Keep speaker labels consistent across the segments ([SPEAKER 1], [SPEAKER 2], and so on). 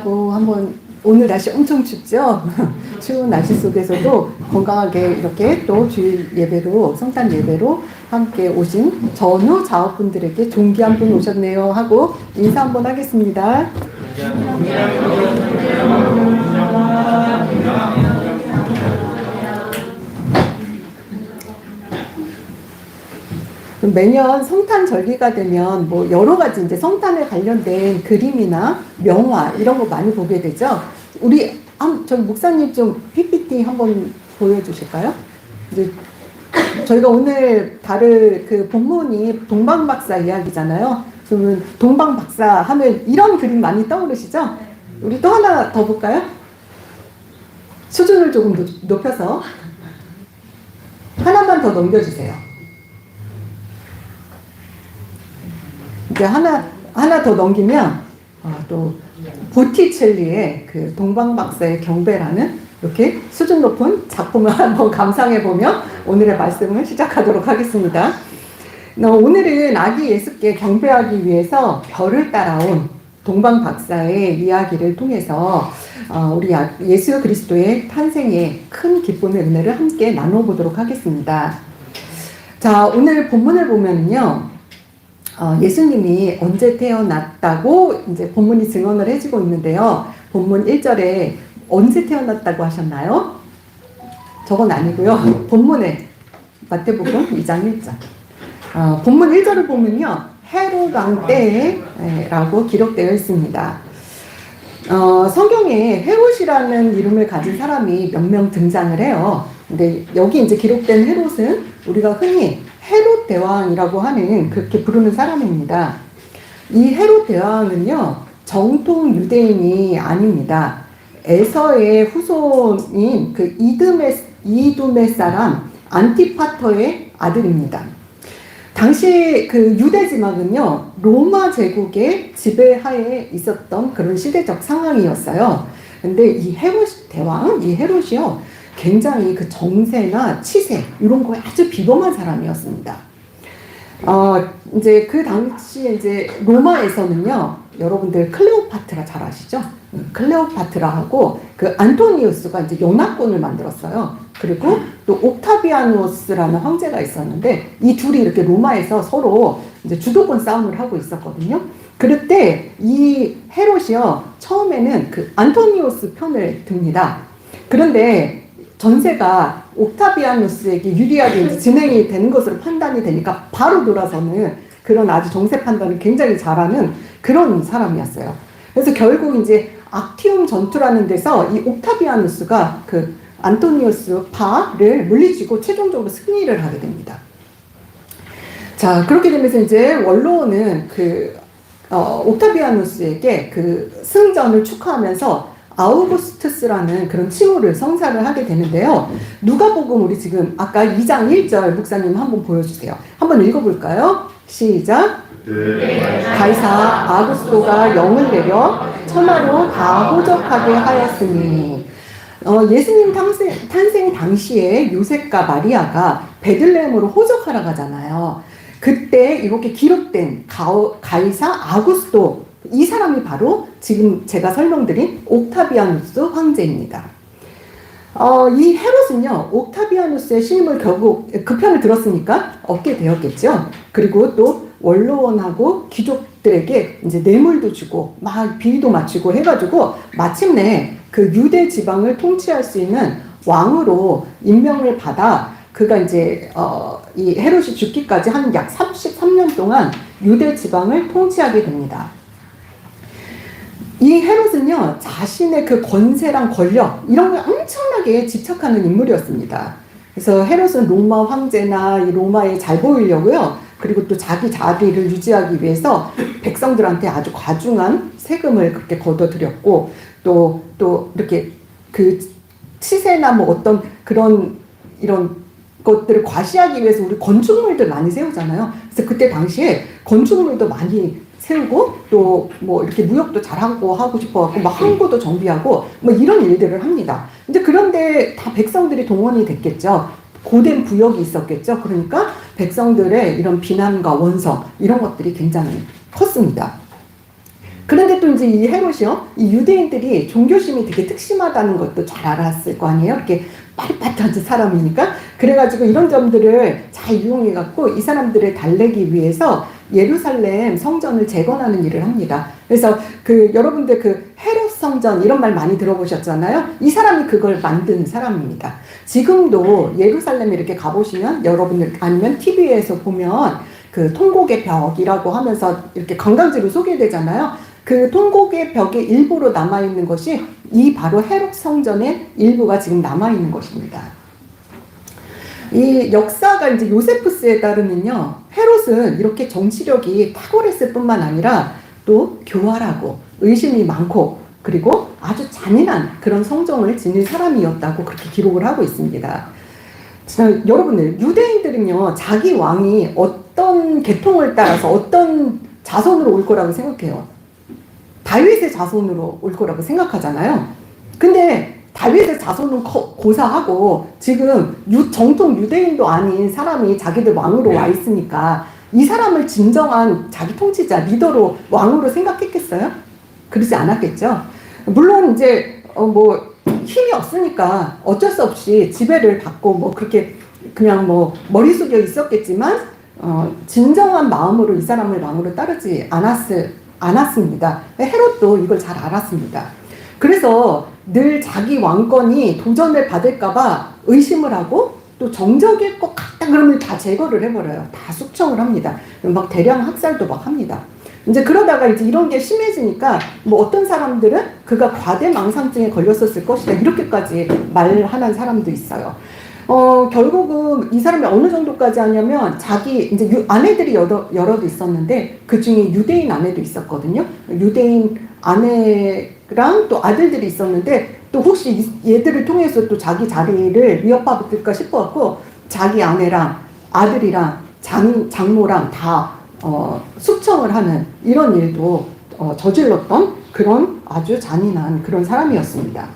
[SPEAKER 1] 하고 한번 오늘 날씨 엄청 춥죠? 추운 날씨 속에서도 건강하게 이렇게 또 주일 예배로 성탄 예배로 함께 오신 전후 자업분들에게 존귀한 분 오셨네요 하고 인사 한번 하겠습니다. 매년 성탄 절기가 되면 뭐 여러 가지 이제 성탄에 관련된 그림이나 명화 이런 거 많이 보게 되죠. 우리 저희 목사님 좀 PPT 한번 보여주실까요? 이제 저희가 오늘 다룰 그 본문이 동방박사 이야기잖아요. 그러면 동방박사 하면 이런 그림 많이 떠오르시죠? 우리 또 하나 더 볼까요? 수준을 조금 높여서 하나만 더 넘겨주세요. 이제 하나 더 넘기면 또 보티첼리의 그 동방박사의 경배라는 이렇게 수준 높은 작품을 한번 감상해 보며 오늘의 말씀을 시작하도록 하겠습니다. 오늘은 아기 예수께 경배하기 위해서 별을 따라온 동방박사의 이야기를 통해서 우리 예수 그리스도의 탄생의 큰 기쁨의 은혜를 함께 나눠보도록 하겠습니다. 자, 오늘 본문을 보면요. 예수님이 언제 태어났다고 이제 본문이 증언을 해주고 있는데요. 본문 1절에 언제 태어났다고 하셨나요? 저건 아니고요. 본문에 마태복음 2장 1절. 본문 1절을 보면요. 헤롯 왕 때라고 기록되어 있습니다. 성경에 헤롯이라는 이름을 가진 사람이 몇 명 등장을 해요. 근데 여기 이제 기록된 헤롯은 우리가 흔히 헤롯 대왕이라고 하는 그렇게 부르는 사람입니다. 이 헤롯 대왕은요, 정통 유대인이 아닙니다. 에서의 후손인 그 이두메 사람 안티파터의 아들입니다. 당시 그 유대 지방은요, 로마 제국의 지배하에 있었던 그런 시대적 상황이었어요. 근데 이 헤롯 대왕, 이 헤롯이요, 굉장히 그 정세나 치세 이런 거에 아주 비범한 사람이었습니다. 이제 그 당시에 이제 로마에서는요, 여러분들 클레오파트라 잘 아시죠? 클레오파트라하고 그 안토니우스가 이제 연합군을 만들었어요. 그리고 또 옥타비아누스라는 황제가 있었는데 이 둘이 이렇게 로마에서 서로 이제 주도권 싸움을 하고 있었거든요. 그럴 때 이 헤롯이요, 처음에는 그 안토니우스 편을 듭니다. 그런데 전세가 옥타비아누스에게 유리하게 이제 진행이 되는 것으로 판단이 되니까 바로 돌아서는 그런 아주 정세 판단을 굉장히 잘하는 그런 사람이었어요. 그래서 결국 이제 악티움 전투라는 데서 이 옥타비아누스가 그 안토니우스 파를 물리치고 최종적으로 승리를 하게 됩니다. 자, 그렇게 되면서 이제 원로는 그 옥타비아누스에게 그 승전을 축하하면서 아우구스투스라는 그런 칭호를 성사를 하게 되는데요. 누가복음 우리 지금 아까 2장 1절 목사님 한번 보여주세요. 한번 읽어볼까요? 시작. 가이사 아구스토가 영을 내려 천하로 다 호적하게 하였으니 예수님 탄생 당시에 요셉과 마리아가 베들레헴으로 호적하러 가잖아요. 그때 이렇게 기록된 가이사 아구스토 이 사람이 바로 지금 제가 설명드린 옥타비아누스 황제입니다. 이 헤롯은요, 옥타비아누스의 신임을 결국 그 편을 들었으니까 얻게 되었겠죠. 그리고 또 원로원하고 귀족들에게 이제 뇌물도 주고 막 비위도 맞추고 해가지고 마침내 그 유대 지방을 통치할 수 있는 왕으로 임명을 받아 그가 이제 이 헤롯이 죽기까지 한 약 33년 동안 유대 지방을 통치하게 됩니다. 이 헤롯은요, 자신의 그 권세랑 권력 이런 걸 엄청나게 집착하는 인물이었습니다. 그래서 헤롯은 로마 황제나 이 로마에 잘 보이려고요. 그리고 또 자기 자리를 유지하기 위해서 백성들한테 아주 과중한 세금을 그렇게 걷어들였고 또 이렇게 그 치세나 뭐 어떤 그런 이런 것들을 과시하기 위해서 우리 건축물들 많이 세우잖아요. 그래서 그때 당시에 건축물도 많이 세우고 또 뭐 이렇게 무역도 잘하고 하고 싶어갖고 막 항구도 정비하고 뭐 이런 일들을 합니다. 이제 그런데 다 백성들이 동원이 됐겠죠. 고된 부역이 있었겠죠. 그러니까 백성들의 이런 비난과 원성 이런 것들이 굉장히 컸습니다. 그런데 또 이제 이 헤롯이요, 이 유대인들이 종교심이 되게 특심하다는 것도 잘 알았을 거 아니에요. 이렇게 빠릿빠릿한 사람이니까. 그래가지고 이런 점들을 잘 이용해갖고 이 사람들을 달래기 위해서 예루살렘 성전을 재건하는 일을 합니다. 그래서 여러분들 헤롯 성전 이런 말 많이 들어보셨잖아요. 이 사람이 그걸 만든 사람입니다. 지금도 예루살렘에 이렇게 가보시면 여러분들 아니면 TV에서 보면 통곡의 벽이라고 하면서 이렇게 관광지로 소개되잖아요. 그 통곡의 벽의 일부로 남아있는 것이 이 바로 헤롯 성전의 일부가 지금 남아있는 것입니다. 이 역사가 이제 요세푸스에 따르면요, 헤롯은 이렇게 정치력이 탁월했을 뿐만 아니라 또 교활하고 의심이 많고 그리고 아주 잔인한 그런 성정을 지닌 사람이었다고 그렇게 기록을 하고 있습니다. 자, 여러분들, 유대인들은요, 자기 왕이 어떤 계통을 따라서 어떤 자손으로 올 거라고 생각해요. 다윗의 자손으로 올 거라고 생각하잖아요. 근데 다윗의 자손은 고사하고 지금 정통 유대인도 아닌 사람이 자기들 왕으로 와 있으니까 이 사람을 진정한 자기 통치자, 리더로 왕으로 생각했겠어요? 그러지 않았겠죠. 물론 이제 힘이 없으니까 어쩔 수 없이 지배를 받고 그렇게 그냥 머리 숙여 있었겠지만 진정한 마음으로 이 사람을 왕으로 따르지 않았습니다. 헤롯도 이걸 잘 알았습니다. 그래서 늘 자기 왕권이 도전을 받을까봐 의심을 하고 또 정적일 것 같다 그러면 다 제거를 해버려요. 다 숙청을 합니다. 막 대량 학살도 막 합니다. 이제 그러다가 이제 이런 게 심해지니까 어떤 사람들은 그가 과대망상증에 걸렸었을 것이다 이렇게까지 말하는 사람도 있어요. 결국은 이 사람이 어느 정도까지 하냐면 자기 이제 아내들이 여럿 있었는데 그 중에 유대인 아내도 있었거든요. 유대인 아내랑 또 아들들이 있었는데 또 혹시 얘들을 통해서 또 자기 자리를 위협받을까 싶어갖고 자기 아내랑 아들이랑 장모랑 다 숙청을 하는 이런 일도 저질렀던 그런 아주 잔인한 그런 사람이었습니다.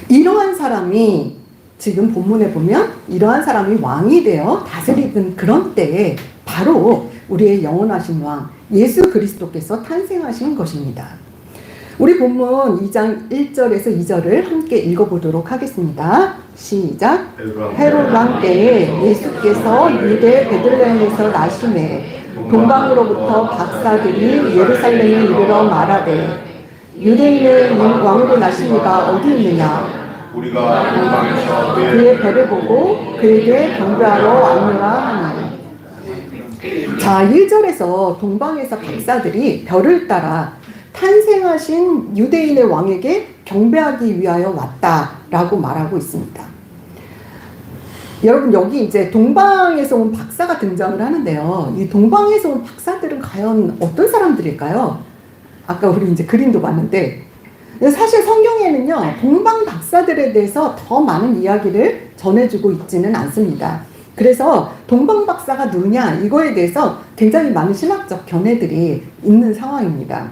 [SPEAKER 1] 이러한 사람이 지금 본문에 보면 이러한 사람이 왕이 되어 다스리던 그런 때에 바로 우리의 영원하신 왕 예수 그리스도께서 탄생하신 것입니다. 우리 본문 2장 1절에서 2절을 함께 읽어보도록 하겠습니다. 시작. 헤롯 왕 때에 예수께서 유대 베들레헴에서 나시매 동방으로부터 박사들이 예루살렘에 이르러 말하되 유대인의 왕으로 나시니가 어디 있느냐.
[SPEAKER 2] 우리가 동방에서
[SPEAKER 1] 그의 별을 보고 그에게 경배하러 왔노라 하니. 자, 1절에서 동방에서 박사들이 별을 따라 탄생하신 유대인의 왕에게 경배하기 위하여 왔다라고 말하고 있습니다. 여러분, 여기 이제 동방에서 온 박사가 등장을 하는데요. 이 동방에서 온 박사들은 과연 어떤 사람들일까요? 아까 우리 이제 그림도 봤는데 사실 성경에는요, 동방 박사들에 대해서 더 많은 이야기를 전해주고 있지는 않습니다. 그래서 동방 박사가 누구냐 이거에 대해서 굉장히 많은 신학적 견해들이 있는 상황입니다.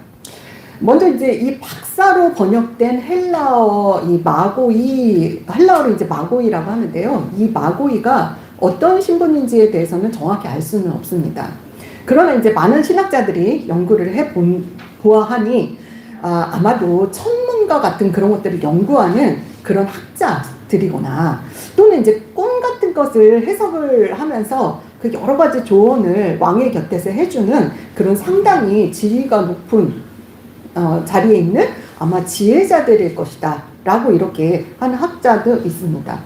[SPEAKER 1] 먼저 이제 이 박사로 번역된 헬라어 이 마고이, 헬라어로 이제 마고이라고 하는데요. 이 마고이가 어떤 신분인지에 대해서는 정확히 알 수는 없습니다. 그러나 이제 많은 신학자들이 연구를 보아하니 아마도 천문과 같은 그런 것들을 연구하는 그런 학자들이거나 또는 이제 꿈 같은 것을 해석을 하면서 그 여러 가지 조언을 왕의 곁에서 해주는 그런 상당히 지위가 높은 자리에 있는 아마 지혜자들일 것이다 라고 이렇게 하는 학자도 있습니다.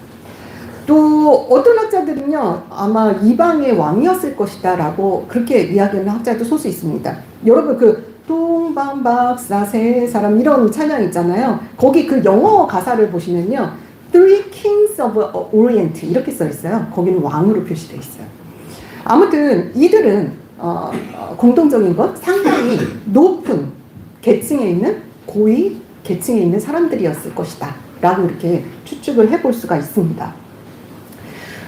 [SPEAKER 1] 또 어떤 학자들은요, 아마 이방의 왕이었을 것이다 라고 그렇게 이야기하는 학자도 소수 있습니다. 여러분 동방박사 세 사람 이런 찬양 있잖아요. 거기 그 영어 가사를 보시면요, Three Kings of Orient 이렇게 써 있어요. 거기는 왕으로 표시되어 있어요. 아무튼 이들은 공통적인 것 상당히 높은 계층에 있는 고위 계층에 있는 사람들이었을 것이다 라고 이렇게 추측을 해볼 수가 있습니다.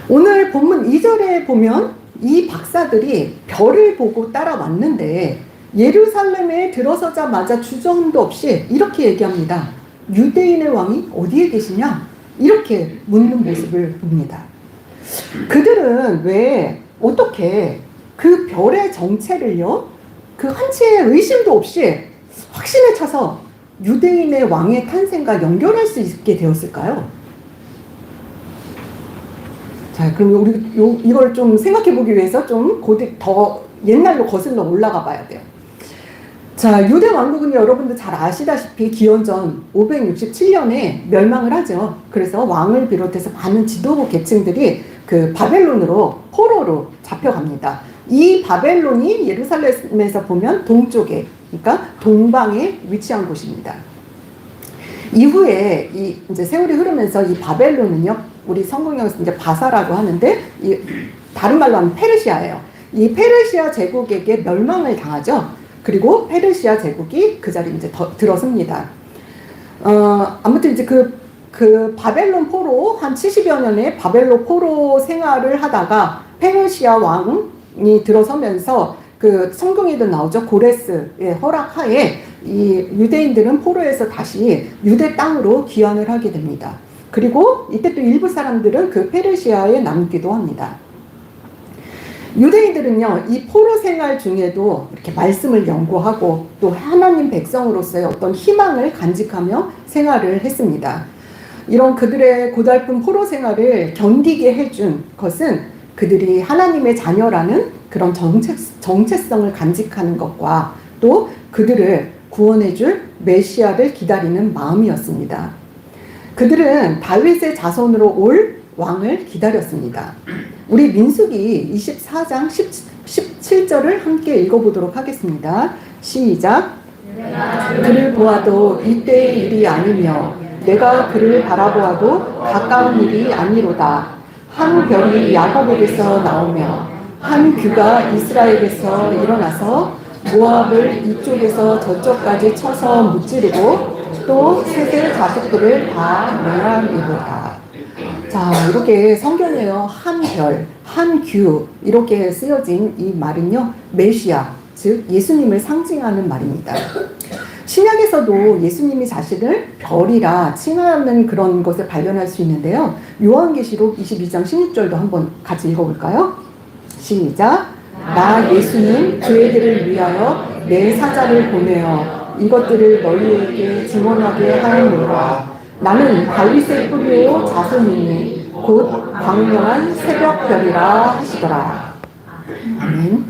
[SPEAKER 1] 오늘 본문 2절에 보면 이 박사들이 별을 보고 따라왔는데 예루살렘에 들어서자마자 주저함도 없이 이렇게 얘기합니다. 유대인의 왕이 어디에 계시냐? 이렇게 묻는 모습을 봅니다. 그들은 왜 어떻게 그 별의 정체를요 그 한치의 의심도 없이 확신에 차서 유대인의 왕의 탄생과 연결할 수 있게 되었을까요? 자, 그럼 우리 이걸 좀 생각해 보기 위해서 좀 더 옛날로 거슬러 올라가 봐야 돼요. 자, 유대 왕국은 여러분들 잘 아시다시피 기원전 567년에 멸망을 하죠. 그래서 왕을 비롯해서 많은 지도부 계층들이 그 바벨론으로, 포로로 잡혀갑니다. 이 바벨론이 예루살렘에서 보면 동쪽에, 그러니까 동방에 위치한 곳입니다. 이후에 이제 세월이 흐르면서 이 바벨론은요, 우리 성경에서 이제 바사라고 하는데, 다른 말로 하면 페르시아예요. 이 페르시아 제국에게 멸망을 당하죠. 그리고 페르시아 제국이 그 자리에 이제 들어섭니다. 아무튼 이제 그 바벨론 포로 한 70여 년의 바벨론 포로 생활을 하다가 페르시아 왕이 들어서면서 그 성경에도 나오죠. 고레스의 허락하에 이 유대인들은 포로에서 다시 유대 땅으로 귀환을 하게 됩니다. 그리고 이때 또 일부 사람들은 그 페르시아에 남기도 합니다. 유대인들은요, 이 포로 생활 중에도 이렇게 말씀을 연구하고 또 하나님 백성으로서의 어떤 희망을 간직하며 생활을 했습니다. 이런 그들의 고달픈 포로 생활을 견디게 해준 것은 그들이 하나님의 자녀라는 그런 정체성을 간직하는 것과 또 그들을 구원해줄 메시아를 기다리는 마음이었습니다. 그들은 다윗의 자손으로 올 왕을 기다렸습니다. 우리 민수기 24장 17절을 함께 읽어보도록 하겠습니다. 시작. 그를 보아도 이때의 일이 아니며 내가 그를 바라보아도 가까운 일이 아니로다. 한 별이 야곱에게서 나오며 한 규가 이스라엘에서 일어나서 모압을 이쪽에서 저쪽까지 쳐서 무찌르고 또 셋의 자식들을 다 멸하리로다. 자, 이렇게 성경에요, 한 별, 한 규 이렇게 쓰여진 이 말은요, 메시아, 즉 예수님을 상징하는 말입니다. 신약에서도 예수님이 자신을 별이라 칭하는 그런 것을 발견할 수 있는데요. 요한계시록 22장 16절도 한번 같이 읽어볼까요? 시작. 나 예수는 그애들을 위하여 내 사자를 보내어 이것들을 너희에게 증언하게 하였노라. 나는 다윗의 뿌리요 자손이니 곧 광명한 새벽별이라 하시더라. 아멘.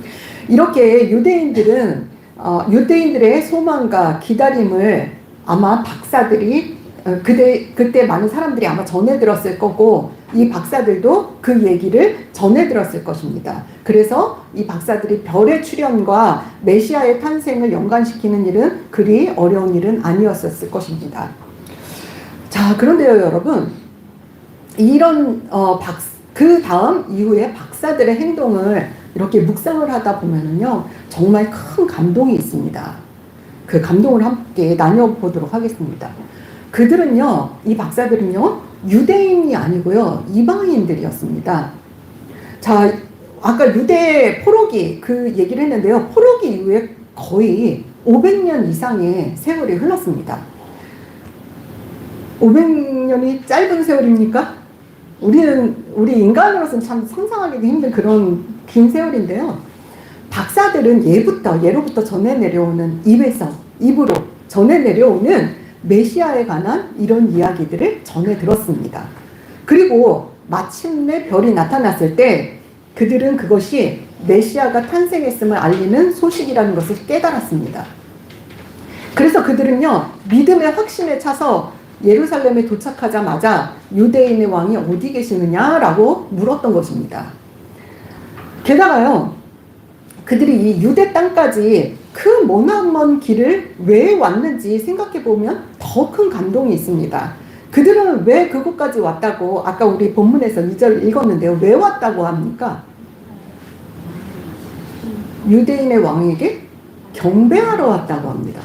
[SPEAKER 1] 이렇게 유대인들의 소망과 기다림을 아마 박사들이 그때 많은 사람들이 아마 전해 들었을 거고 이 박사들도 그 얘기를 전해 들었을 것입니다. 그래서 이 박사들이 별의 출현과 메시아의 탄생을 연관시키는 일은 그리 어려운 일은 아니었을 것입니다. 자, 그런데요, 여러분, 이런 그 다음 이후에 박사들의 행동을 이렇게 묵상을 하다 보면은요, 정말 큰 감동이 있습니다. 그 감동을 함께 나눠보도록 하겠습니다. 그들은요, 이 박사들은요, 유대인이 아니고요, 이방인들이었습니다. 자, 아까 유대 포로기 그 얘기를 했는데요, 포로기 이후에 거의 500년 이상의 세월이 흘렀습니다. 500년이 짧은 세월입니까? 우리 인간으로서는 참 상상하기도 힘든 그런 긴 세월인데요. 박사들은 예로부터 전해 내려오는 입으로 전해 내려오는 메시아에 관한 이런 이야기들을 전해 들었습니다. 그리고 마침내 별이 나타났을 때 그들은 그것이 메시아가 탄생했음을 알리는 소식이라는 것을 깨달았습니다. 그래서 그들은요, 믿음의 확신에 차서 예루살렘에 도착하자마자 유대인의 왕이 어디 계시느냐라고 물었던 것입니다. 게다가요, 그들이 이 유대 땅까지 그 머나먼 길을 왜 왔는지 생각해보면 더 큰 감동이 있습니다. 그들은 왜 그곳까지 왔다고, 아까 우리 본문에서 2절 읽었는데요, 왜 왔다고 합니까? 유대인의 왕에게 경배하러 왔다고 합니다.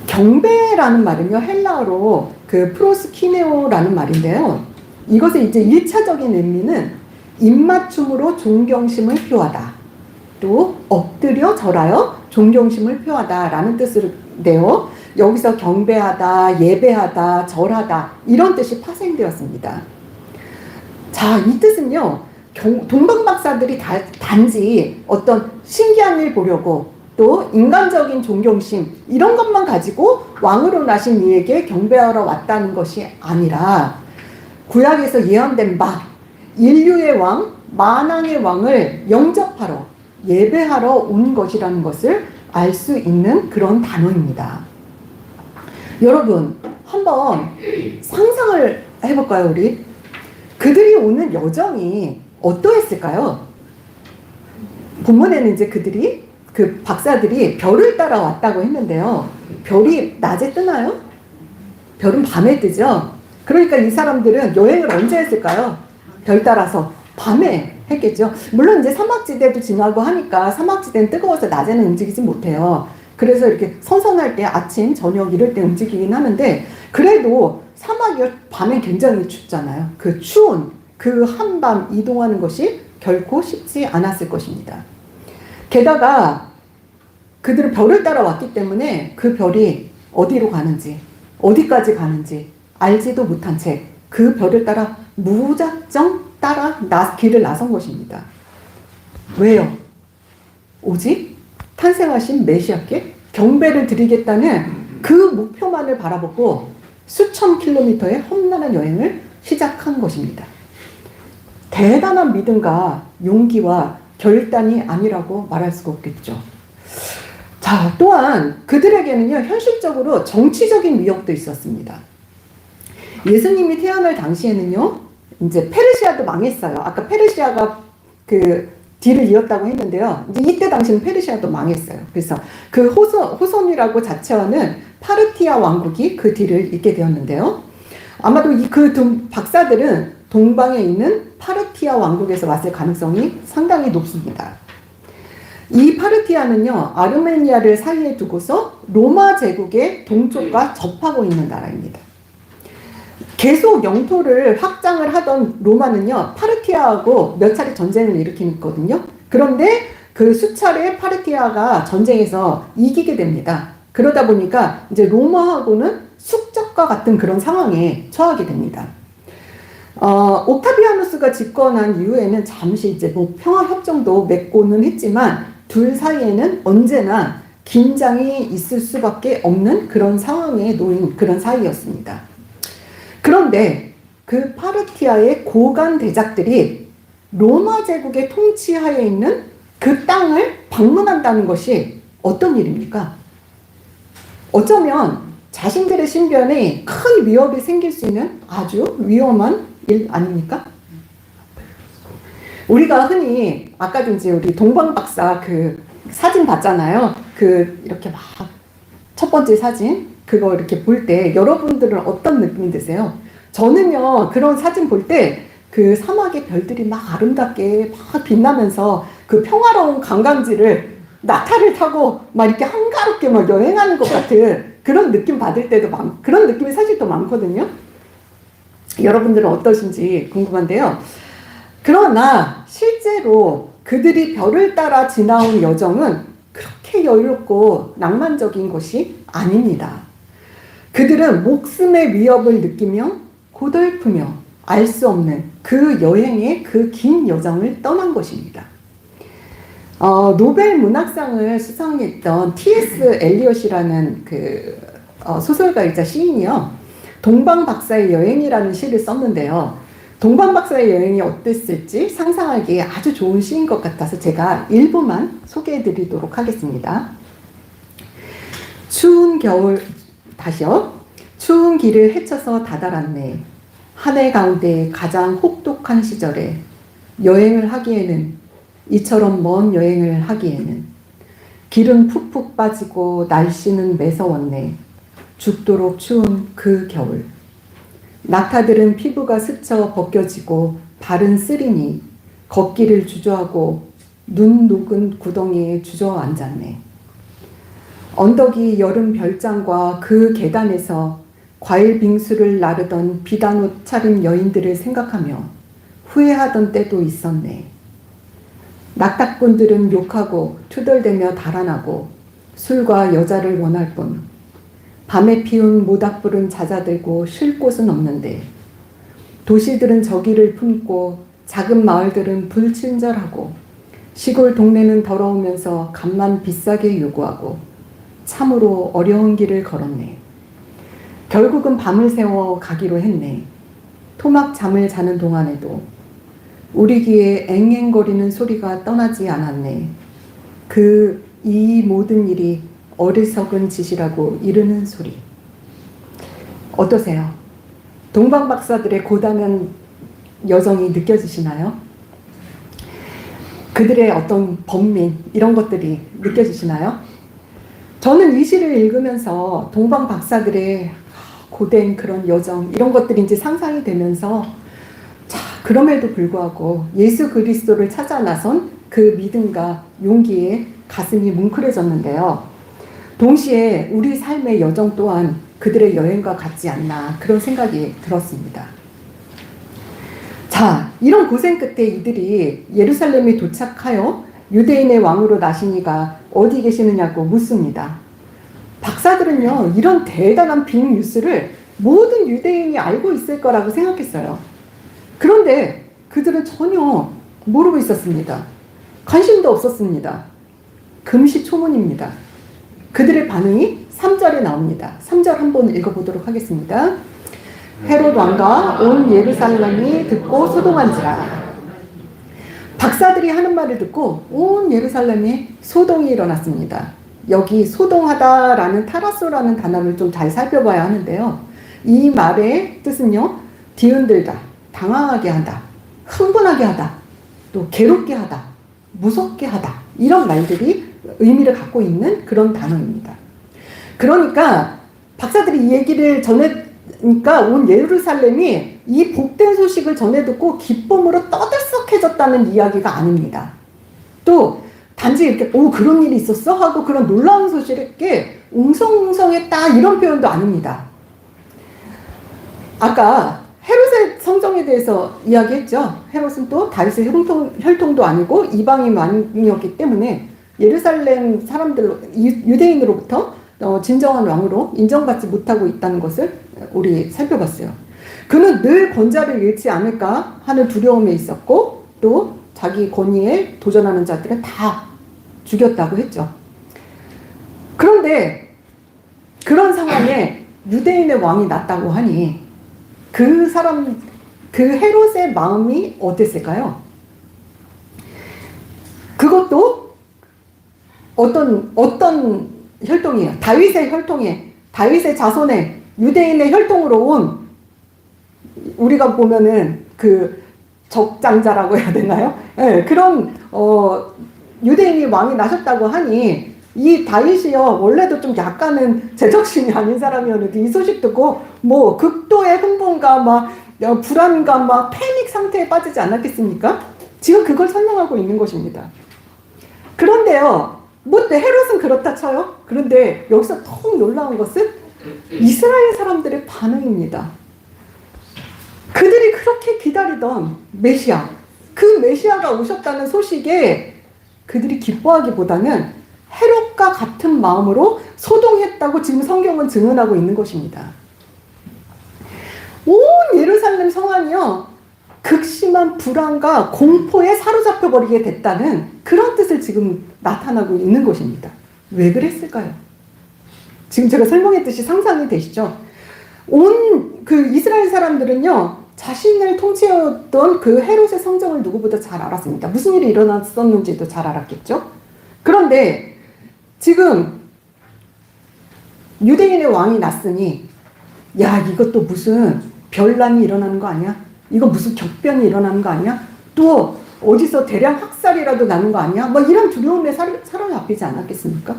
[SPEAKER 1] 경배라는 말은요, 헬라어로 그 프로스키네오라는 말인데요. 이것의 이제 1차적인 의미는 입맞춤으로 존경심을 표하다. 또 엎드려 절하여 존경심을 표하다라는 뜻인데요. 여기서 경배하다, 예배하다, 절하다 이런 뜻이 파생되었습니다. 자, 이 뜻은요, 동방 박사들이 단지 어떤 신기한 일 보려고 또 인간적인 존경심 이런 것만 가지고 왕으로 나신 이에게 경배하러 왔다는 것이 아니라 구약에서 예언된 바 인류의 왕, 만왕의 왕을 영접하러 예배하러 온 것이라는 것을 알 수 있는 그런 단어입니다. 여러분 한번 상상을 해볼까요? 우리 그들이 오는 여정이 어떠했을까요? 본문에는 이제 그 박사들이 별을 따라 왔다고 했는데요. 별이 낮에 뜨나요? 별은 밤에 뜨죠. 그러니까 이 사람들은 여행을 언제 했을까요? 별 따라서 밤에 했겠죠. 물론 이제 사막지대도 지나고 하니까 사막지대는 뜨거워서 낮에는 움직이지 못해요. 그래서 이렇게 선선할 때 아침, 저녁 이럴 때 움직이긴 하는데 그래도 사막이 밤에 굉장히 춥잖아요. 그 추운 그 한밤 이동하는 것이 결코 쉽지 않았을 것입니다. 게다가 그들은 별을 따라 왔기 때문에 그 별이 어디로 가는지 어디까지 가는지 알지도 못한 채 그 별을 따라 무작정 따라 길을 나선 것입니다. 왜요? 오직 탄생하신 메시아께 경배를 드리겠다는 그 목표만을 바라보고 수천 킬로미터의 험난한 여행을 시작한 것입니다. 대단한 믿음과 용기와 결단이 아니라고 말할 수가 없겠죠. 자, 또한 그들에게는요, 현실적으로 정치적인 위협도 있었습니다. 예수님이 태어날 당시에는요, 이제 페르시아도 망했어요. 아까 페르시아가 그 뒤를 이었다고 했는데요. 이제 이때 당시는 페르시아도 망했어요. 그래서 그 호손이라고 자처하는 파르티아 왕국이 그 뒤를 잇게 되었는데요. 아마도 그 박사들은 동방에 있는 파르티아 왕국에서 왔을 가능성이 상당히 높습니다. 이 파르티아는요, 아르메니아를 사이에 두고서 로마 제국의 동쪽과 접하고 있는 나라입니다. 계속 영토를 확장을 하던 로마는요, 파르티아하고 몇 차례 전쟁을 일으키거든요. 그런데 그 수차례 파르티아가 전쟁에서 이기게 됩니다. 그러다 보니까 이제 로마하고는 숙적과 같은 그런 상황에 처하게 됩니다. 옥타비아누스가 집권한 이후에는 잠시 이제 뭐 평화협정도 맺고는 했지만 둘 사이에는 언제나 긴장이 있을 수밖에 없는 그런 상황에 놓인 그런 사이였습니다. 그런데 그 파르티아의 고관 대작들이 로마 제국의 통치하에 있는 그 땅을 방문한다는 것이 어떤 일입니까? 어쩌면 자신들의 신변에 큰 위협이 생길 수 있는 아주 위험한 일 아닙니까? 우리가 흔히 아까도 이제 우리 동방 박사 그 사진 봤잖아요. 그 이렇게 막 첫 번째 사진 그거 이렇게 볼 때 여러분들은 어떤 느낌이 드세요? 저는요 그런 사진 볼 때 그 사막의 별들이 막 아름답게 막 빛나면서 그 평화로운 관광지를 낙타를 타고 막 이렇게 한가롭게 막 여행하는 것 같은 그런 느낌 받을 때도 그런 느낌이 사실 또 많거든요. 여러분들은 어떠신지 궁금한데요. 그러나 실제로 그들이 별을 따라 지나온 여정은 그렇게 여유롭고 낭만적인 것이 아닙니다. 그들은 목숨의 위협을 느끼며 고달프며 알 수 없는 그 여행의 그 긴 여정을 떠난 것입니다. 노벨 문학상을 수상했던 T.S. 엘리엇이라는 그 소설가이자 시인이요. 동방 박사의 여행이라는 시를 썼는데요. 동방 박사의 여행이 어땠을지 상상하기에 아주 좋은 시인 것 같아서 제가 일부만 소개해 드리도록 하겠습니다. 추운 겨울, 다시요. 추운 길을 헤쳐서 다다랐네. 한 해 가운데 가장 혹독한 시절에 여행을 하기에는 이처럼 먼 여행을 하기에는 길은 푹푹 빠지고 날씨는 매서웠네. 죽도록 추운 그 겨울. 낙타들은 피부가 스쳐 벗겨지고 발은 쓰리니 걷기를 주저하고 눈 녹은 구덩이에 주저앉았네. 언덕이 여름 별장과 그 계단에서 과일 빙수를 나르던 비단옷 차림 여인들을 생각하며 후회하던 때도 있었네. 낙타꾼들은 욕하고 투덜대며 달아나고 술과 여자를 원할 뿐 밤에 피운 모닥불은 잦아들고 쉴 곳은 없는데 도시들은 저기를 품고 작은 마을들은 불친절하고 시골 동네는 더러우면서 값만 비싸게 요구하고 참으로 어려운 길을 걸었네. 결국은 밤을 새워 가기로 했네. 토막 잠을 자는 동안에도 우리 귀에 앵앵거리는 소리가 떠나지 않았네. 이 모든 일이 어리석은 짓이라고 이르는 소리. 어떠세요? 동방 박사들의 고단한 여정이 느껴지시나요? 그들의 어떤 번민 이런 것들이 느껴지시나요? 저는 이 시를 읽으면서 동방 박사들의 고된 그런 여정 이런 것들이 이제 상상이 되면서 자, 그럼에도 불구하고 예수 그리스도를 찾아 나선 그 믿음과 용기에 가슴이 뭉클해졌는데요. 동시에 우리 삶의 여정 또한 그들의 여행과 같지 않나 그런 생각이 들었습니다. 자, 이런 고생 끝에 이들이 예루살렘에 도착하여 유대인의 왕으로 나시니가 어디 계시느냐고 묻습니다. 박사들은요, 이런 대단한 빅뉴스를 모든 유대인이 알고 있을 거라고 생각했어요. 그런데 그들은 전혀 모르고 있었습니다. 관심도 없었습니다. 금시초문입니다. 그들의 반응이 3절에 나옵니다. 3절 한번 읽어보도록 하겠습니다. 헤롯 왕과 온 예루살렘이 듣고 소동한지라. 박사들이 하는 말을 듣고 온 예루살렘에 소동이 일어났습니다. 여기 소동하다라는 타라소라는 단어를 좀 잘 살펴봐야 하는데요. 이 말의 뜻은요, 뒤흔들다, 당황하게 하다, 흥분하게 하다, 또 괴롭게 하다, 무섭게 하다, 이런 말들이 의미를 갖고 있는 그런 단어입니다. 그러니까 박사들이 이 얘기를 전해니까 온 예루살렘이 이 복된 소식을 전해 듣고 기쁨으로 떠들썩해졌다는 이야기가 아닙니다. 또 단지 이렇게 그런 일이 있었어? 하고 그런 놀라운 소식에 웅성웅성했다 이런 표현도 아닙니다. 아까 헤롯의 성정에 대해서 이야기했죠. 헤롯은 또 다윗의 혈통도 아니고 이방인 왕이었기 때문에 예루살렘 사람들로 유대인으로부터 진정한 왕으로 인정받지 못하고 있다는 것을 우리 살펴봤어요. 그는 늘 권좌를 잃지 않을까 하는 두려움에 있었고 또 자기 권위에 도전하는 자들은 다 죽였다고 했죠. 그런데 그런 상황에 유대인의 왕이 났다고 하니 그 헤롯의 마음이 어땠을까요? 그것도 어떤 혈통이에요. 다윗의 혈통에, 다윗의 자손에 유대인의 혈통으로 온 우리가 보면은 그 적장자라고 해야 되나요? 네, 그런 유대인이 왕이 나셨다고 하니 이 다윗이요 원래도 좀 약간은 제정신이 아닌 사람이었는데 이 소식 듣고 뭐 극도의 흥분과 막 불안과 막 패닉 상태에 빠지지 않았겠습니까? 지금 그걸 설명하고 있는 것입니다. 그런데요, 헤롯은 그렇다 쳐요. 그런데 여기서 더 놀라운 것은 이스라엘 사람들의 반응입니다. 그들이 그렇게 기다리던 메시아, 그 메시아가 오셨다는 소식에 그들이 기뻐하기보다는 헤롯과 같은 마음으로 소동했다고 지금 성경은 증언하고 있는 것입니다. 온 예루살렘 성안이요, 극심한 불안과 공포에 사로잡혀 버리게 됐다는 그런 뜻을 지금 나타나고 있는 것입니다. 왜 그랬을까요? 지금 제가 설명했듯이 상상이 되시죠? 온 그 이스라엘 사람들은요, 자신을 통치했던 그 헤롯의 성정을 누구보다 잘 알았습니다. 무슨 일이 일어났었는지도 잘 알았겠죠? 그런데 지금 유대인의 왕이 났으니 야, 이것도 무슨 별난이 일어나는 거 아니야? 이거 무슨 격변이 일어나는 거 아니야? 또 어디서 대량 학살이라도 나는 거 아니야? 뭐 이런 두려움에 사로잡히지 않았겠습니까?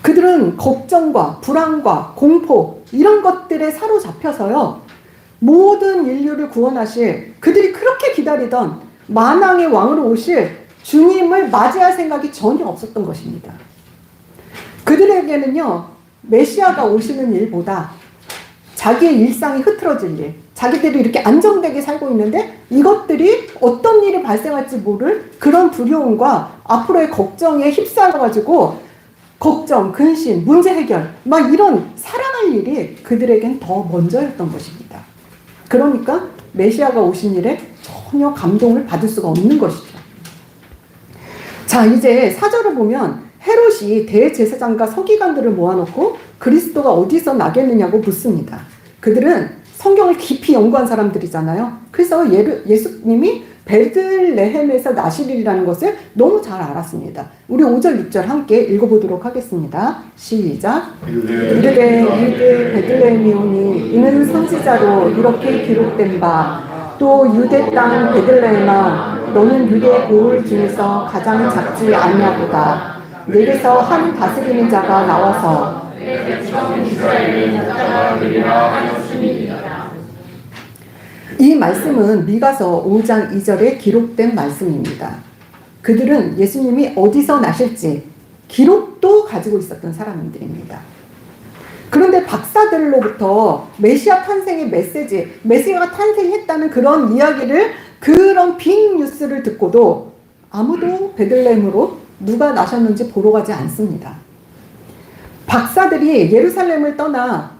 [SPEAKER 1] 그들은 걱정과 불안과 공포 이런 것들에 사로잡혀서요, 모든 인류를 구원하실, 그들이 그렇게 기다리던 만왕의 왕으로 오실 주님을 맞이할 생각이 전혀 없었던 것입니다. 그들에게는요, 메시아가 오시는 일보다 자기의 일상이 흐트러질 일, 자기들이 이렇게 안정되게 살고 있는데 이것들이 어떤 일이 발생할지 모를 그런 두려움과 앞으로의 걱정에 휩싸여가지고 걱정, 근심, 문제 해결 막 이런 살아갈 일이 그들에겐 더 먼저였던 것입니다. 그러니까 메시아가 오신 일에 전혀 감동을 받을 수가 없는 것이죠. 자, 이제 4절을 보면 헤롯이 대제사장과 서기관들을 모아놓고 그리스도가 어디서 나겠느냐고 묻습니다. 그들은 성경을 깊이 연구한 사람들이잖아요. 그래서 예수님이 베들레헴에서 나시리라는 것을 너무 잘 알았습니다. 우리 5절, 6절 함께 읽어보도록 하겠습니다. 시작. 이르되 유대 베들레헴이오니 이는 선지자로 이렇게 기록된 바 또 유대 땅 베들레헴아 너는 유대 고을 중에서 가장 작지 아니하도다. 내게서 한 다스리는 자가 나와서 이 말씀은 미가서 5장 2절에 기록된 말씀입니다. 그들은 예수님이 어디서 나실지 기록도 가지고 있었던 사람들입니다. 그런데 박사들로부터 메시아 탄생의 메시지, 메시아가 탄생했다는 그런 이야기를, 그런 빅 뉴스를 듣고도 아무도 베들레헴으로 누가 나셨는지 보러 가지 않습니다. 박사들이 예루살렘을 떠나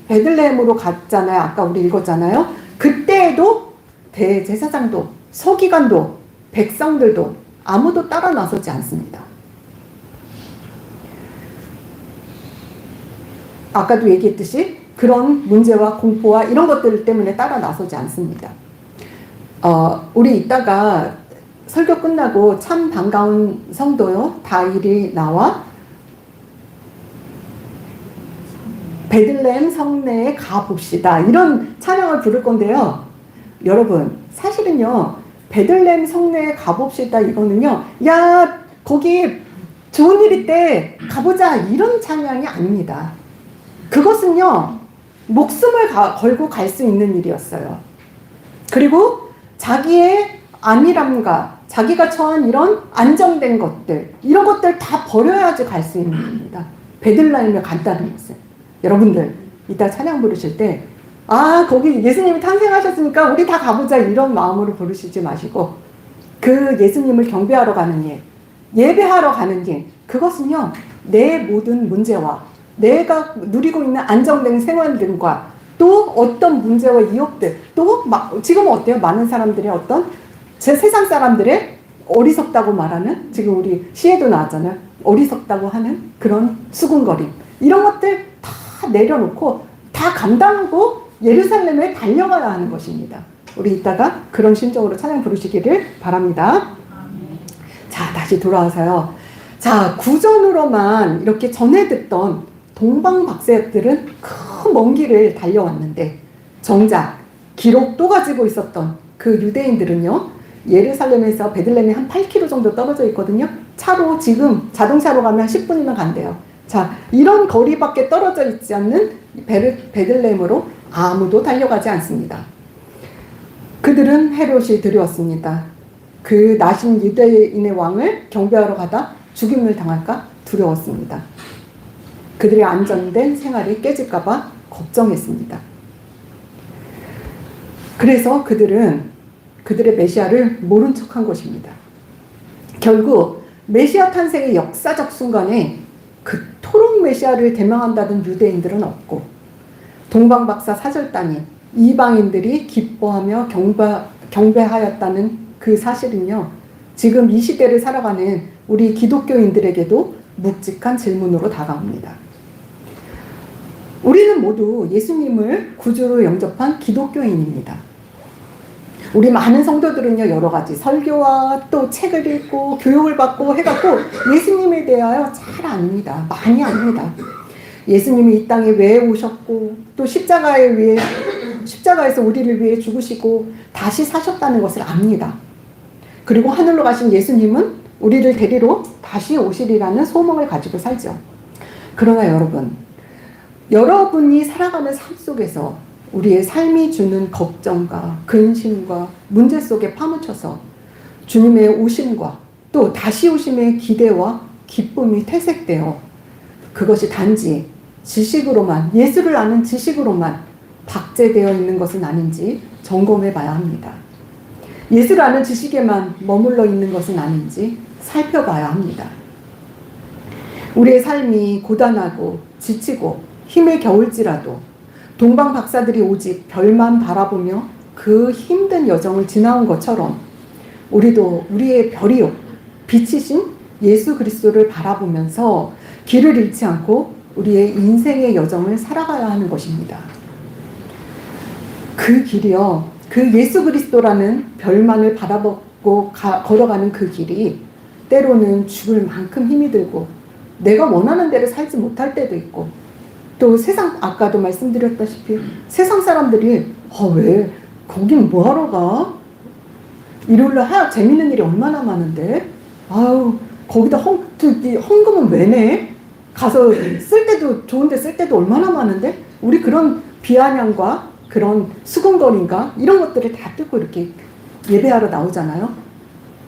[SPEAKER 1] 베들레헴으로 갔잖아요. 아까 우리 읽었잖아요. 그때에도 대제사장도 서기관도 백성들도 아무도 따라 나서지 않습니다. 아까도 얘기했듯이 그런 문제와 공포와 이런 것들 때문에 따라 나서지 않습니다. 우리 이따가 설교 끝나고 참 반가운 성도요 다일이 나와 베들레헴 성내에 가봅시다, 이런 찬양을 부를 건데요. 여러분, 사실은요 베들레헴 성내에 가봅시다 이거는요, 야 거기 좋은 일 있대 가보자, 이런 찬양이 아닙니다. 그것은요 목숨을 걸고 갈 수 있는 일이었어요. 그리고 자기의 안일함과 자기가 처한 이런 안정된 것들, 이런 것들 다 버려야지 갈 수 있는 겁니다. 베들레헴에 간다는 것은. 여러분들 이따 찬양 부르실 때 거기 예수님이 탄생하셨으니까 우리 다 가보자, 이런 마음으로 부르시지 마시고, 그 예수님을 경배하러 가는 일, 예배하러 가는 일, 그것은요 내 모든 문제와 내가 누리고 있는 안정된 생활들과 또 어떤 문제와 이욕들, 또 지금은 어때요? 많은 사람들의 어떤 세상 사람들의 어리석다고 말하는, 지금 우리 시에도 나왔잖아요. 어리석다고 하는 그런 수군거림, 이런 것들 다 내려놓고 다 감당하고 예루살렘에 달려가야 하는 것입니다. 우리 이따가 그런 심정으로 찬양 부르시기를 바랍니다. 자, 다시 돌아와서요. 자, 구전으로만 이렇게 전해 듣던 동방박사들은 큰 먼 길을 달려왔는데, 정작 기록도 가지고 있었던 그 유대인들은요, 예루살렘에서 베들레헴이 한 8km 정도 떨어져 있거든요. 차로 지금 자동차로 가면 한 10분이면 간대요. 자, 이런 거리밖에 떨어져 있지 않는 베들레헴으로 아무도 달려가지 않습니다. 그들은 헤롯이 두려웠습니다. 그 나신 유대인의 왕을 경배하러 가다 죽임을 당할까 두려웠습니다. 그들의 안전된 생활이 깨질까봐 걱정했습니다. 그래서 그들은 그들의 메시아를 모른 척한 것입니다. 결국 메시아 탄생의 역사적 순간에 그토록 메시아를 대명한다던 유대인들은 없고, 동방박사 사절단인 이방인들이 기뻐하며 경배하였다는 그 사실은요, 지금 이 시대를 살아가는 우리 기독교인들에게도 묵직한 질문으로 다가옵니다. 우리는 모두 예수님을 구주로 영접한 기독교인입니다. 우리 많은 성도들은요, 여러 가지 설교와 또 책을 읽고 교육을 받고 해갖고 예수님에 대하여 잘 압니다. 많이 압니다. 예수님이 이 땅에 왜 오셨고, 또 십자가에서 우리를 위해 죽으시고 다시 사셨다는 것을 압니다. 그리고 하늘로 가신 예수님은 우리를 데리러 다시 오시리라는 소망을 가지고 살죠. 그러나 여러분이 살아가는 삶 속에서 우리의 삶이 주는 걱정과 근심과 문제 속에 파묻혀서 주님의 오심과 또 다시 오심의 기대와 기쁨이 퇴색되어 그것이 단지 지식으로만, 예수를 아는 지식으로만 박제되어 있는 것은 아닌지 점검해 봐야 합니다. 예수를 아는 지식에만 머물러 있는 것은 아닌지 살펴봐야 합니다. 우리의 삶이 고단하고 지치고 힘에 겨울지라도 동방 박사들이 오직 별만 바라보며 그 힘든 여정을 지나온 것처럼 우리도 우리의 별이요 빛이신 예수 그리스도를 바라보면서 길을 잃지 않고 우리의 인생의 여정을 살아가야 하는 것입니다. 그 길이요, 그 예수 그리스도라는 별만을 바라보고 걸어가는 그 길이 때로는 죽을 만큼 힘이 들고 내가 원하는 대로 살지 못할 때도 있고, 또 세상, 아까도 말씀드렸다시피 세상 사람들이 왜 거긴 뭐하러 가? 일요일날 재밌는 일이 얼마나 많은데 아유 거기다 헌금은 왜 내? 가서 쓸 때도 좋은데 쓸 때도 얼마나 많은데, 우리 그런 비아냥과 그런 수군거림과 이런 것들을 다 뜯고 이렇게 예배하러 나오잖아요.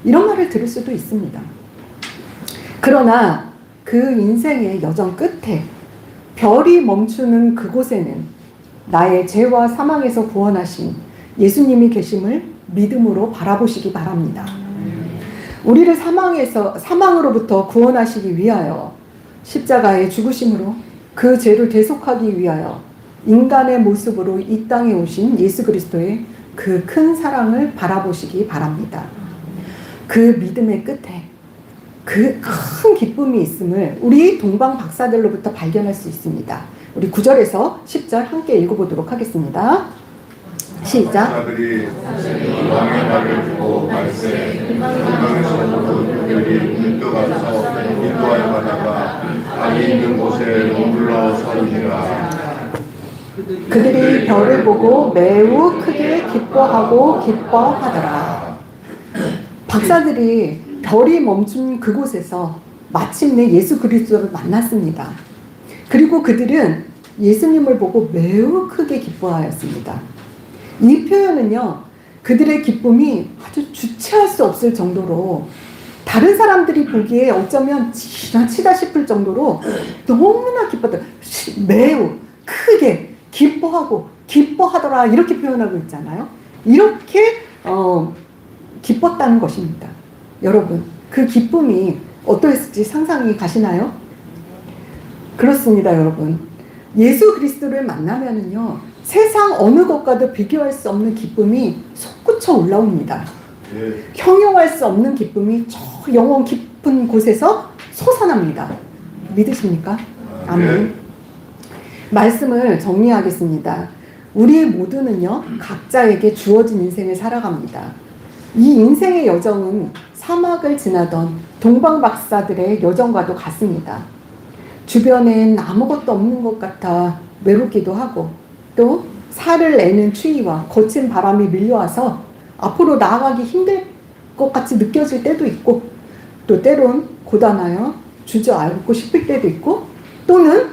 [SPEAKER 1] 이런 말을 들을 수도 있습니다. 그러나 그 인생의 여정 끝에 별이 멈추는 그곳에는 나의 죄와 사망에서 구원하신 예수님이 계심을 믿음으로 바라보시기 바랍니다. 우리를 사망으로부터 구원하시기 위하여 십자가의 죽으심으로 그 죄를 대속하기 위하여 인간의 모습으로 이 땅에 오신 예수 그리스도의 그 큰 사랑을 바라보시기 바랍니다. 그 믿음의 끝에 그 큰 기쁨이 있음을 우리 동방 박사들로부터 발견할 수 있습니다. 우리 9절에서 10절 함께 읽어보도록 하겠습니다. 시작.
[SPEAKER 2] 박사들이 왕의 말을 듣고 말세 동방에서부터 그들이 문득 와서 인도하여 가다가 아기 있는 곳에 머물러 서니라.
[SPEAKER 1] 그들이 별을 보고 매우 크게 기뻐하더라. 박사들이 별이 멈춘 그곳에서 마침내 예수 그리스도를 만났습니다. 그리고 그들은 예수님을 보고 매우 크게 기뻐하였습니다. 이 표현은요, 그들의 기쁨이 아주 주체할 수 없을 정도로, 다른 사람들이 보기에 어쩌면 지나치다 싶을 정도로 너무나 기뻤다. 매우 크게 기뻐하더라 이렇게 표현하고 있잖아요. 이렇게 기뻤다는 것입니다. 여러분, 그 기쁨이 어떠했을지 상상이 가시나요? 그렇습니다, 여러분. 예수 그리스도를 만나면은요, 세상 어느 것과도 비교할 수 없는 기쁨이 솟구쳐 올라옵니다. 형용할 수 없는 기쁨이 저 영원 깊은 곳에서 솟아납니다. 믿으십니까? 아멘. 말씀을 정리하겠습니다. 우리 모두는요, 각자에게 주어진 인생을 살아갑니다. 이 인생의 여정은 사막을 지나던 동방 박사들의 여정과도 같습니다. 주변엔 아무것도 없는 것 같아 외롭기도 하고, 또 살을 내는 추위와 거친 바람이 밀려와서 앞으로 나아가기 힘들 것 같이 느껴질 때도 있고, 또 때론 고단하여 주저앉고 싶을 때도 있고, 또는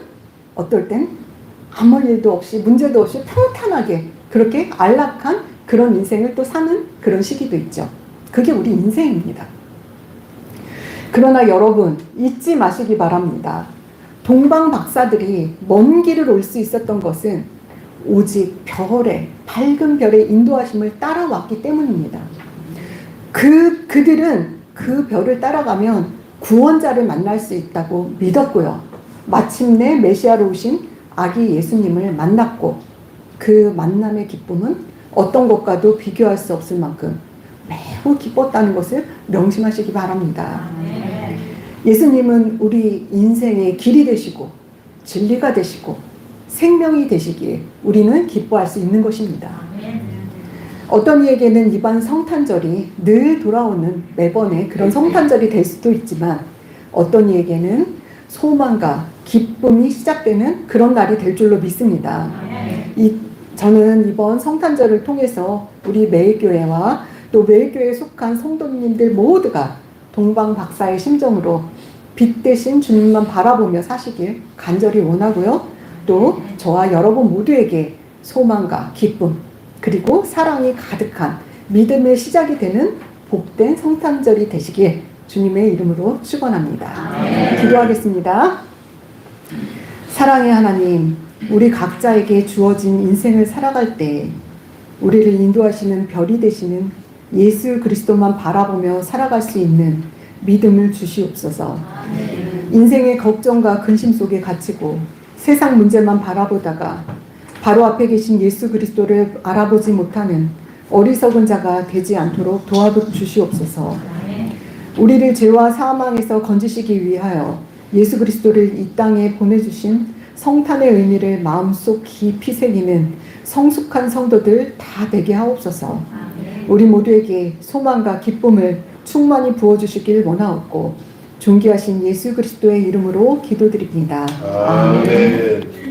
[SPEAKER 1] 어떨 땐 아무 일도 없이 문제도 없이 평탄하게 그렇게 안락한 그런 인생을 또 사는 그런 시기도 있죠. 그게 우리 인생입니다. 그러나 여러분, 잊지 마시기 바랍니다. 동방 박사들이 먼 길을 올 수 있었던 것은 오직 밝은 별의 인도하심을 따라왔기 때문입니다. 그들은 그 별을 따라가면 구원자를 만날 수 있다고 믿었고요. 마침내 메시아로 오신 아기 예수님을 만났고, 그 만남의 기쁨은 어떤 것과도 비교할 수 없을 만큼 매우 기뻤다는 것을 명심하시기 바랍니다. 예수님은 우리 인생의 길이 되시고 진리가 되시고 생명이 되시기에 우리는 기뻐할 수 있는 것입니다. 어떤 이에게는 이번 성탄절이 늘 돌아오는 매번의 그런 성탄절이 될 수도 있지만, 어떤 이에게는 소망과 기쁨이 시작되는 그런 날이 될 줄로 믿습니다. 저는 이번 성탄절을 통해서 우리 매일교회와 또 매일교회에 속한 성도님들 모두가 동방 박사의 심정으로 빛 대신 주님만 바라보며 사시길 간절히 원하고요. 또 저와 여러분 모두에게 소망과 기쁨, 그리고 사랑이 가득한 믿음의 시작이 되는 복된 성탄절이 되시길 주님의 이름으로 축원합니다. 기도하겠습니다. 사랑의 하나님, 우리 각자에게 주어진 인생을 살아갈 때 우리를 인도하시는 별이 되시는 예수 그리스도만 바라보며 살아갈 수 있는 믿음을 주시옵소서. 인생의 걱정과 근심 속에 갇히고 세상 문제만 바라보다가 바로 앞에 계신 예수 그리스도를 알아보지 못하는 어리석은 자가 되지 않도록 도와주시옵소서. 우리를 죄와 사망에서 건지시기 위하여 예수 그리스도를 이 땅에 보내주신 성탄의 의미를 마음속 깊이 새기는 성숙한 성도들 다 되게 하옵소서. 우리 모두에게 소망과 기쁨을 충만히 부어주시길 원하옵고 존귀하신 예수 그리스도의 이름으로 기도드립니다.
[SPEAKER 2] 아멘.